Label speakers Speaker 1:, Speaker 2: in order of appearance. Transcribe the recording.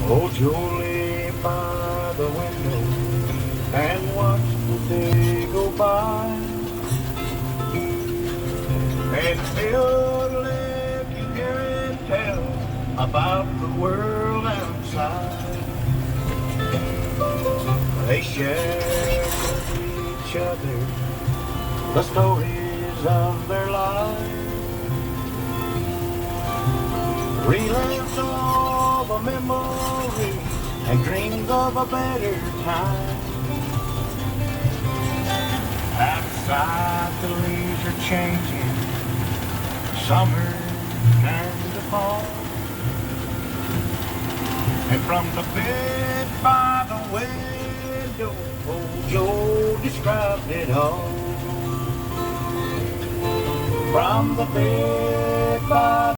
Speaker 1: Oh, Joe lay by the window and watched the day go by. And still let you hear it tell about the world outside. They share with each other the stories of their lives. Relives all the memories and dreams of a better time. Outside the leaves are changing, summer turns to fall. And from the bed by the window, old Joe described it all. From the bed by